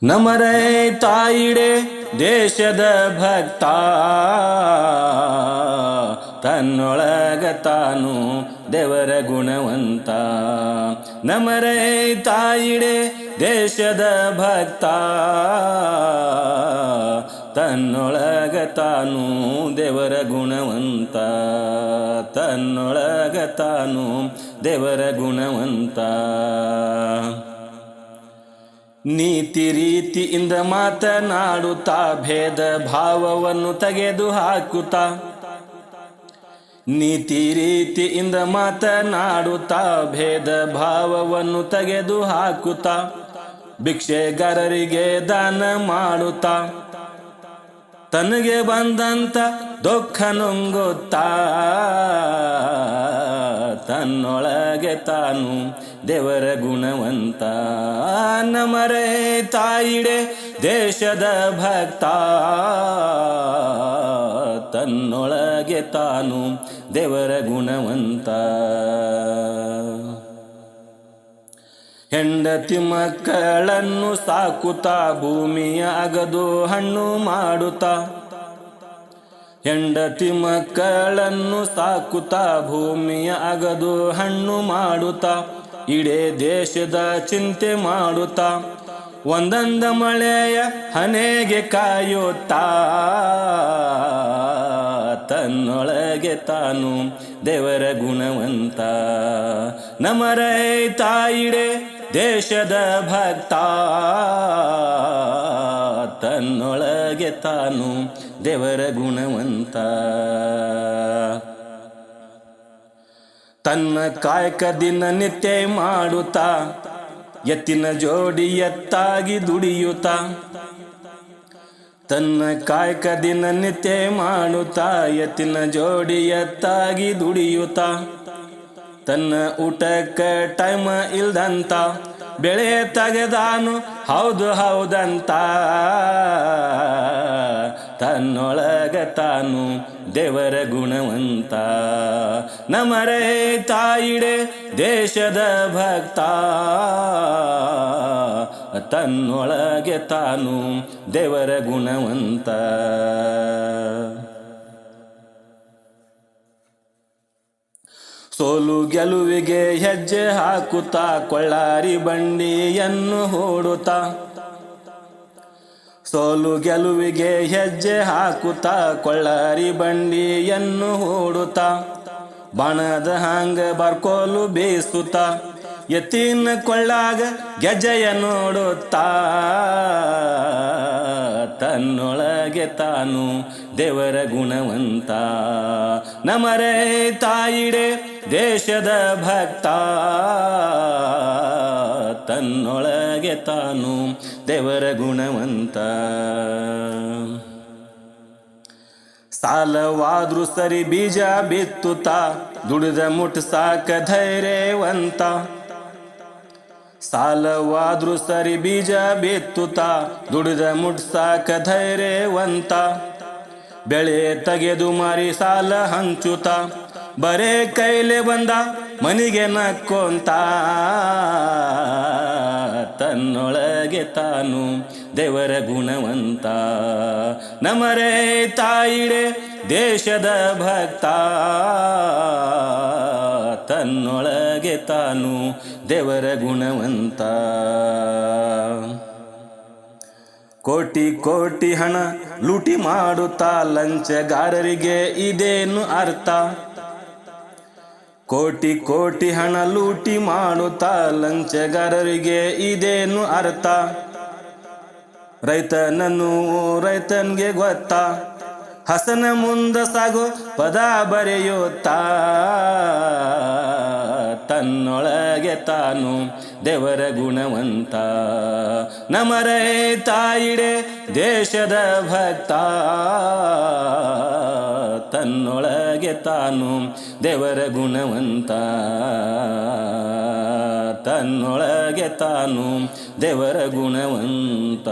ನಮರೇ ತಾಯಿಡೆ ದೇಶದ ಭಕ್ತ ತನ್ನೊಳಗ ತಾನು ದೇವರ ಗುಣವಂತ. ನಮರೇ ತಾಯಿಡೆ ದೇಶದ ಭಕ್ತ ತನ್ನೊಳಗ ತಾನು ದೇವರ ಗುಣವಂತ. ತನ್ನೊಳಗ ತಾನು ದೇವರ ಗುಣವಂತ. ನೀತಿ ರೀತಿಯಿಂದ ಮಾತನಾಡುತ್ತಾ ಭೇದ ಭಾವವನ್ನು ತೆಗೆದು ಹಾಕುತ್ತಾ. ನೀತಿ ರೀತಿಯಿಂದ ಮಾತನಾಡುತ್ತಾ ಭೇದ ಭಾವವನ್ನು ತೆಗೆದು ಹಾಕುತ್ತಾ. ಭಿಕ್ಷೆಗಾರರಿಗೆ ದಾನ ಮಾಡುತ್ತಾ ತನಗೆ ಬಂದಂತ ದುಃಖ ನುಂಗುತ್ತಾ. ತನ್ನೊಳಗೆ ತಾನು ದೇವರ ಗುಣವಂತ. ನಮರೇ ತಾಯಿಡೆ ದೇಶದ ಭಕ್ತ ತನ್ನೊಳಗೆ ತಾನು ದೇವರ ಗುಣವಂತ. ಹೆಂಡತಿ ಮಕ್ಕಳನ್ನು ಸಾಕುತ್ತಾ ಭೂಮಿಯ ಅಗದು ಹಣ್ಣು ಮಾಡುತ್ತಾ. ಹೆಂಡತಿ ಮಕ್ಕಳನ್ನು ಸಾಕುತ್ತಾ ಭೂಮಿಯ ಅಗದು ಹಣ್ಣು ಮಾಡುತ್ತಾ. ಇಡೇ ದೇಶದ ಚಿಂತೆ ಮಾಡುತ್ತಾ ಒಂದೊಂದ ಮಳೆಯ ಹನೆಗೆ ಕಾಯುತ್ತಾ. ತನ್ನೊಳಗೆ ತಾನು ದೇವರ ಗುಣವಂತ. ನಮರೇ ತಾಯಿಡೆ ದೇಶದ ಭಕ್ತ ತನ್ನೊಳಗೆ ತಾನು ದೇವರ ಗುಣವಂತ. ತನ್ನ ಕಾಯಕ ದಿನ ನಿತ್ಯ ಮಾಡುತ್ತಾ ಎತ್ತಿನ ಜೋಡಿ ಎತ್ತಾಗಿ ದುಡಿಯುತ್ತಾ. ತನ್ನ ಕಾಯಕ ದಿನ ನಿತ್ಯ ಮಾಡುತ್ತಾ ಎತ್ತಿನ ಜೋಡಿ ಎತ್ತಾಗಿ ದುಡಿಯುತ್ತಾ. ತನ್ನ ಊಟಕ್ಕೆ ಟೈಮ್ ಇಲ್ದಂತ ಬೆಳೆ ತೆಗೆದಾನು ಹೌದು ಹೌದಂತ. ತನ್ನೊಳಗ ತಾನು ದೇವರ ಗುಣವಂತ. ನಮರೇ ತಾಯಿಡೆ ದೇಶದ ಭಕ್ತ ತನ್ನೊಳಗೆ ತಾನು ದೇವರ ಗುಣವಂತ. ಸೋಲು ಗೆಲುವಿಗೆ ಹೆಜ್ಜೆ ಹಾಕುತ್ತಾ ಕೊಳ್ಳಾರಿ ಬಂಡಿಯನ್ನು ಹೂಡುತ್ತಾ. ಸೋಲು ಗೆಲುವಿಗೆ ಹೆಜ್ಜೆ ಹಾಕುತ್ತಾ ಕೊಳ್ಳಾರಿ ಬಂಡಿಯನ್ನು ಹೂಡುತ್ತಾ. ಬಾಣದ ಹಾಂಗ ಬರ್ಕೋಲು ಬೀಸುತ್ತಾ ಎತ್ತಿನ ಕೊಳ್ಳಾಗ ಗೆಜ್ಜೆಯ ನೋಡುತ್ತಾ. ತನ್ನೊಳಗೆ ತಾನು ದೇವರ ಗುಣವಂತ. ನಮರೇ ತಾಯಿಡೆ ದೇಶದ ಭಕ್ತ ತನ್ನೊಳಗೆ ತಾನು ದೇವರ ಗುಣವಂತ. ಸಾಲವಾದ್ರೂ ಸರಿ ಬೀಜ ಬಿತ್ತುತ್ತಾ ದುಡಿದ ಮುಟ್ಸಾಕ ಧೈರ್ಯವಂತ. ಸಾಲವಾದ್ರೂ ಸರಿ ಬೀಜ ಬಿತ್ತುತ್ತಾ ದುಡಿದ ಮುಟ್ಸಾಕ ಧೈರ್ಯವಂತ. ಬೆಳೆ ತೆಗೆದು ಮಾರಿ ಸಾಲ ಹಂಚುತ್ತಾ ಬರೇ ಕೈಲೆ ಬಂದ ಮನಿಗೆ ನಕ್ಕೊಂತ. ತನ್ನೊಳಗೆ ತಾನು ದೇವರ ಗುಣವಂತ. ನಮರೇ ತಾಯಿಡೆ ದೇಶದ ಭಕ್ತ ತನ್ನೊಳಗೆ ತಾನು ದೇವರ ಗುಣವಂತ. ಕೋಟಿ ಕೋಟಿ ಹಣ ಲೂಟಿ ಮಾಡುತ್ತಾ ಲಂಚಗಾರರಿಗೆ ಇದೇನು ಅರ್ಥ. ಕೋಟಿ ಕೋಟಿ ಹಣ ಲೂಟಿ ಮಾಡುತ್ತಾ ಲಂಚಗಾರರಿಗೆ ಇದೇನು ಅರ್ಥ. ರೈತನನ್ನು ರೈತನ್ಗೆ ಗೊತ್ತಾ ಹಸನ ಮುಂದ ಸಾಗೋ ಪದ ಬರೆಯುತ್ತಾ. ತನ್ನೊಳಗೆ ತಾನು ದೇವರ ಗುಣವಂತ. ನಮರೇ ತಾಯಿಡೆ ದೇಶದ ಭಕ್ತ ತನ್ನೊಳಗೆ ತಾನು ದೇವರ ಗುಣವಂತ. ತನ್ನೊಳಗೆ ತಾನು ದೇವರ ಗುಣವಂತ.